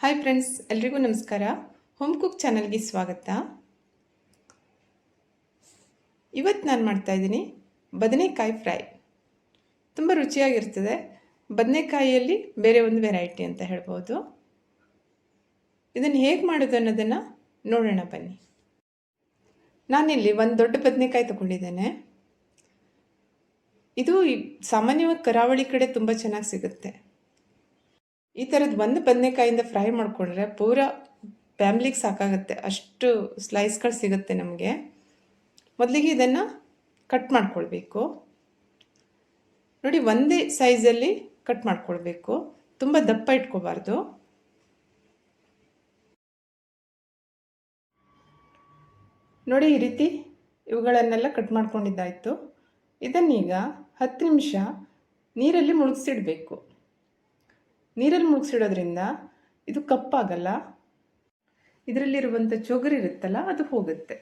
Hi friends, ಎಲ್ರಿಗೂ ನಮಸ್ಕಾರ. Home cook ಚಾನಲ್ಗೆ ಸ್ವಾಗತ. ಇವತ್ತು ನಾನು ಮಾಡ್ತಾಯಿದ್ದೀನಿ ಬದನೆಕಾಯಿ ಫ್ರೈ. ತುಂಬ ರುಚಿಯಾಗಿರ್ತದೆ. ಬದನೆಕಾಯಿಯಲ್ಲಿ ಬೇರೆ ಒಂದು ವೆರೈಟಿ ಅಂತ ಹೇಳ್ಬೋದು. ಇದನ್ನು ಹೇಗೆ ಮಾಡೋದು ಅನ್ನೋದನ್ನು ನೋಡೋಣ ಬನ್ನಿ. ನಾನಿಲ್ಲಿ ಒಂದು ದೊಡ್ಡ ಬದನೆಕಾಯಿ ತೊಗೊಂಡಿದ್ದೇನೆ. ಇದು ಸಾಮಾನ್ಯವಾಗಿ ಕರಾವಳಿ ಕಡೆ ತುಂಬ ಚೆನ್ನಾಗಿ ಸಿಗುತ್ತೆ. ಈ ಥರದ್ದು ಒಂದು ಬದನೆಕಾಯಿಂದ ಫ್ರೈ ಮಾಡಿಕೊಂಡ್ರೆ ಪೂರ ಫ್ಯಾಮ್ಲಿಗೆ ಸಾಕಾಗುತ್ತೆ, ಅಷ್ಟು ಸ್ಲೈಸ್ಗಳು ಸಿಗುತ್ತೆ ನಮಗೆ. ಮೊದಲಿಗೆ ಇದನ್ನು ಕಟ್ ಮಾಡ್ಕೊಳ್ಬೇಕು. ನೋಡಿ, ಒಂದೇ ಸೈಜಲ್ಲಿ ಕಟ್ ಮಾಡ್ಕೊಳ್ಬೇಕು, ತುಂಬ ದಪ್ಪ ಇಟ್ಕೋಬಾರ್ದು. ನೋಡಿ, ಈ ರೀತಿ ಇವುಗಳನ್ನೆಲ್ಲ ಕಟ್ ಮಾಡ್ಕೊಂಡಿದ್ದಾಯಿತು. ಇದನ್ನೀಗ 10 ನಿಮಿಷ ನೀರಲ್ಲಿ ಮುಳುಗಿಸಿಡಬೇಕು. ನೀರಲ್ಲಿ ಮುಳುಗಿಸಿಡೋದ್ರಿಂದ ಇದು ಕಪ್ಪಾಗಲ್ಲ, ಇದರಲ್ಲಿರುವಂಥ ಚೊಗರಿರುತ್ತಲ್ಲ ಅದು ಹೋಗುತ್ತೆ.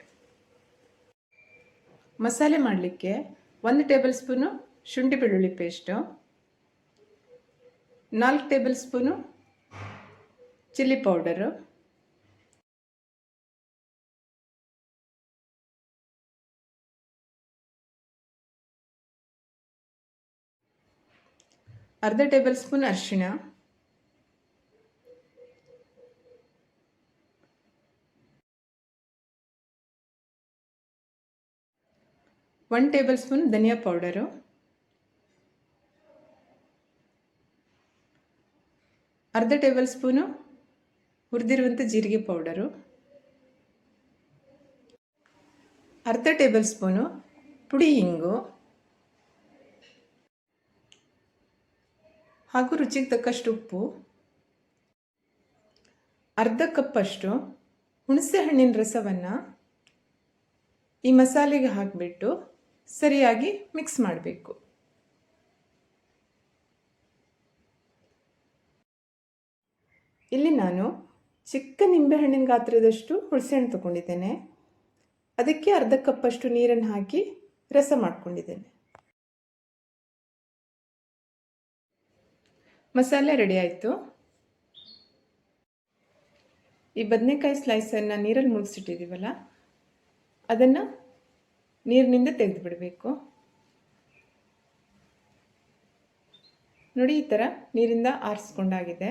ಮಸಾಲೆ ಮಾಡಲಿಕ್ಕೆ 1 ಟೇಬಲ್ ಸ್ಪೂನು ಶುಂಠಿ ಬೆಳ್ಳುಳ್ಳಿ paste, 4 table spoon chilli powder, ಅರ್ಧ ಟೇಬಲ್ ಸ್ಪೂನ್ ಅರಿಶಿಣ, 1 ಟೇಬಲ್ ಸ್ಪೂನ್ ಧನಿಯಾ ಪೌಡರು, ಅರ್ಧ ಟೇಬಲ್ ಸ್ಪೂನು ಹುರಿದಿರುವಂಥ ಜೀರಿಗೆ ಪೌಡರು, ಅರ್ಧ ಟೇಬಲ್ ಸ್ಪೂನು ಪುಡಿ ಇಂಗು, ಹಾಗೂ ರುಚಿಗೆ ತಕ್ಕಷ್ಟು ಉಪ್ಪು, ಅರ್ಧ ಕಪ್ಪಷ್ಟು ಹುಣಸೆ ಹಣ್ಣಿನ ರಸವನ್ನು ಈ ಮಸಾಲೆಗೆ ಹಾಕಿಬಿಟ್ಟು ಸರಿಯಾಗಿ ಮಿಕ್ಸ್ ಮಾಡಬೇಕು. ಇಲ್ಲಿ ನಾನು ಚಿಕ್ಕ ನಿಂಬೆಹಣ್ಣಿನ ಗಾತ್ರದಷ್ಟು ಹುಣಸೆಹಣ್ಣು ತಗೊಂಡಿದ್ದೇನೆ. ಅದಕ್ಕೆ ಅರ್ಧ ಕಪ್ಪಷ್ಟು ನೀರನ್ನು ಹಾಕಿ ರಸ ಮಾಡ್ಕೊಂಡಿದ್ದೇನೆ. ಮಸಾಲೆ ರೆಡಿ ಆಯಿತು. ಈ ಬದನೆಕಾಯಿ ಸ್ಲೈಸನ್ನು ನೀರಲ್ಲಿ ಮುಳುಗಿಸಿಟ್ಟಿದ್ದೀವಲ್ಲ, ಅದನ್ನು ನೀರಿನಿಂದ ತೆಗೆದು ಬಿಡಬೇಕು. ನೋಡಿ, ಈ ಥರ ನೀರಿಂದ ಆರಿಸ್ಕೊಂಡಾಗಿದೆ.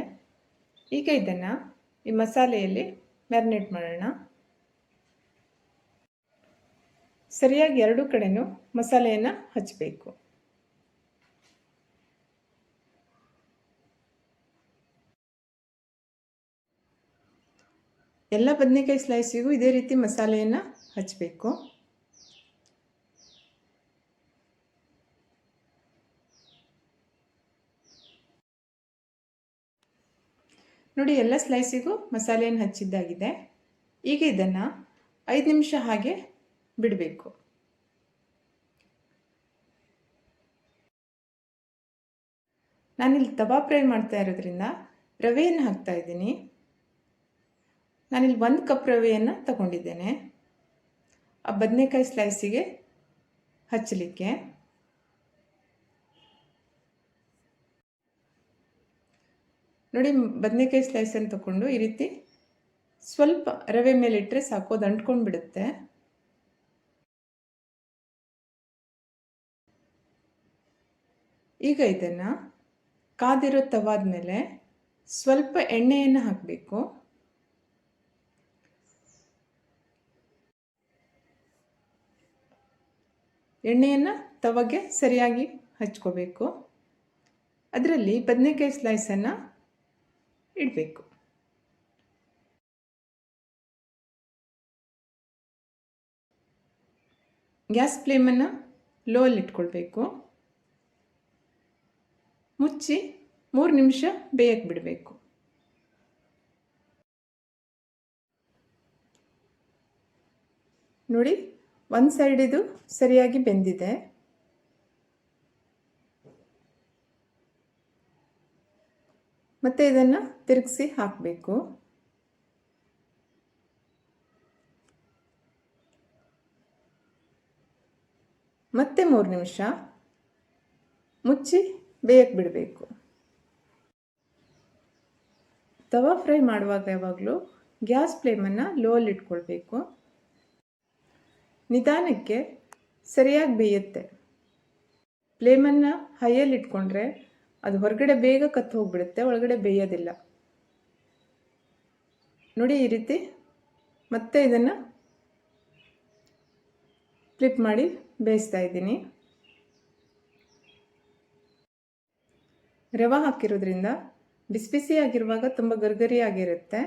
ಈಗ ಇದನ್ನು ಈ ಮಸಾಲೆಯಲ್ಲಿ ಮ್ಯಾರಿನೇಟ್ ಮಾಡೋಣ. ಸರಿಯಾಗಿ 2 ಕಡೆನೂ ಮಸಾಲೆಯನ್ನು ಹಚ್ಚಬೇಕು. ಎಲ್ಲ ಬದನೆಕಾಯಿ ಸ್ಲೈಸಿಗೂ ಇದೇ ರೀತಿ ಮಸಾಲೆಯನ್ನು ಹಚ್ಚಬೇಕು. ನೋಡಿ, ಎಲ್ಲ ಸ್ಲೈಸಿಗೂ ಮಸಾಲೆಯನ್ನು ಹಚ್ಚಿದ್ದಾಗಿದೆ. ಈಗ ಇದನ್ನು 5 ನಿಮಿಷ ಹಾಗೆ ಬಿಡಬೇಕು. ನಾನಿಲ್ಲಿ ತವಾ ಫ್ರೈ ಮಾಡ್ತಾ ಇರೋದ್ರಿಂದ ರವೆಯನ್ನು ಹಾಕ್ತಾ ಇದ್ದೀನಿ. ನಾನಿಲ್ಲಿ 1 ಕಪ್ ರವೆಯನ್ನು ತಗೊಂಡಿದ್ದೇನೆ ಆ ಬದನೆಕಾಯಿ ಸ್ಲೈಸಿಗೆ ಹಚ್ಚಲಿಕ್ಕೆ. ನೋಡಿ, ಬದನೆಕಾಯಿ ಸ್ಲೈಸನ್ನು ತಗೊಂಡು ಈ ರೀತಿ ಸ್ವಲ್ಪ ರವೆ ಮೇಲೆ ಇಟ್ಟರೆ ಸಾಕು, ಅದು ಅಂಟ್ಕೊಂಡು ಬಿಡುತ್ತೆ. ಈಗ ಇದನ್ನು ಕಾದಿರೋ ತವಾದ ಮೇಲೆ ಸ್ವಲ್ಪ ಎಣ್ಣೆಯನ್ನು ಹಾಕಬೇಕು. ಎಣ್ಣೆಯನ್ನು ತವಾಗೆ ಸರಿಯಾಗಿ ಹಚ್ಕೋಬೇಕು. ಅದರಲ್ಲಿ ಬದನೆಕಾಯಿ ಸ್ಲೈಸನ್ನು ಇಡಬೇಕು. ಗ್ಯಾಸ್ ಫ್ಲೇಮನ್ನು ಲೋ ಅಲ್ಲಿ ಇಟ್ಕೊಳ್ಬೇಕು. ಮುಚ್ಚಿ 3 ನಿಮಿಷ ಬೇಯಕ್ಕೆ ಬಿಡಬೇಕು. ನೋಡಿ, ಒಂದು ಸೈಡ್ ಇದು ಸರಿಯಾಗಿ ಬೆಂದಿದೆ. ಮತ್ತೆ ಇದನ್ನು ತಿರುಗಿಸಿ ಹಾಕಬೇಕು. ಮತ್ತೆ 3 ನಿಮಿಷ ಮುಚ್ಚಿ ಬೇಯಕ್ಕೆ ಬಿಡಬೇಕು. ತವಾ ಫ್ರೈ ಮಾಡುವಾಗ ಯಾವಾಗಲೂ ಗ್ಯಾಸ್ ಫ್ಲೇಮನ್ನು ಲೋಲ್ಲಿ ಇಟ್ಕೊಳ್ಬೇಕು. ನಿಧಾನಕ್ಕೆ ಸರಿಯಾಗಿ ಬೇಯುತ್ತೆ. ಫ್ಲೇಮನ್ನು ಹೈಯಲ್ಲಿ ಇಟ್ಕೊಂಡ್ರೆ ಅದು ಹೊರಗಡೆ ಬೇಗ ಕತ್ತು ಹೋಗಿಬಿಡುತ್ತೆ, ಒಳಗಡೆ ಬೇಯೋದಿಲ್ಲ. ನೋಡಿ ಈ ರೀತಿ ಮತ್ತೆ ಇದನ್ನು ಫ್ಲಿಪ್ ಮಾಡಿ ಬೇಯಿಸ್ತಾ ಇದ್ದೀನಿ. ರವೆ ಹಾಕಿರೋದ್ರಿಂದ ಬಿಸಿ ಬಿಸಿಯಾಗಿರುವಾಗ ತುಂಬ ಗರಿಗರಿಯಾಗಿರುತ್ತೆ,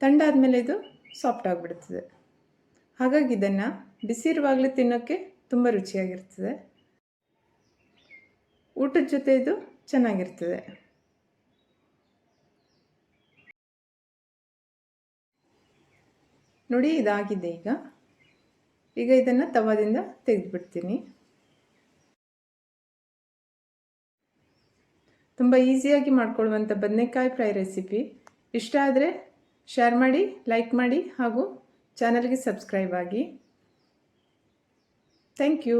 ತಣ್ಣಾದಮೇಲೆ ಇದು ಸಾಫ್ಟ್ ಆಗಿಬಿಡ್ತದೆ. ಹಾಗಾಗಿ ಇದನ್ನು ಬಿಸಿ ಇರುವಾಗಲೇ ತಿನ್ನೋಕ್ಕೆ ತುಂಬ ರುಚಿಯಾಗಿರ್ತದೆ. ಊಟದ ಜೊತೆ ಇದು ಚೆನ್ನಾಗಿರ್ತದೆ. ನೋಡಿ ಇದಾಗಿದೆ. ಈಗ ಇದನ್ನು ತವಾದಿಂದ ತೆಗೆದುಬಿಡ್ತೀನಿ. ತುಂಬ ಈಸಿಯಾಗಿ ಮಾಡ್ಕೊಳ್ಳುವಂಥ ಬದನೆಕಾಯಿ ಫ್ರೈ ರೆಸಿಪಿ ಇಷ್ಟ ಆದರೆ ಶೇರ್ ಮಾಡಿ, ಲೈಕ್ ಮಾಡಿ ಹಾಗೂ ಚಾನಲ್ಗೆ ಸಬ್ಸ್ಕ್ರೈಬ್ ಆಗಿ. Thank you.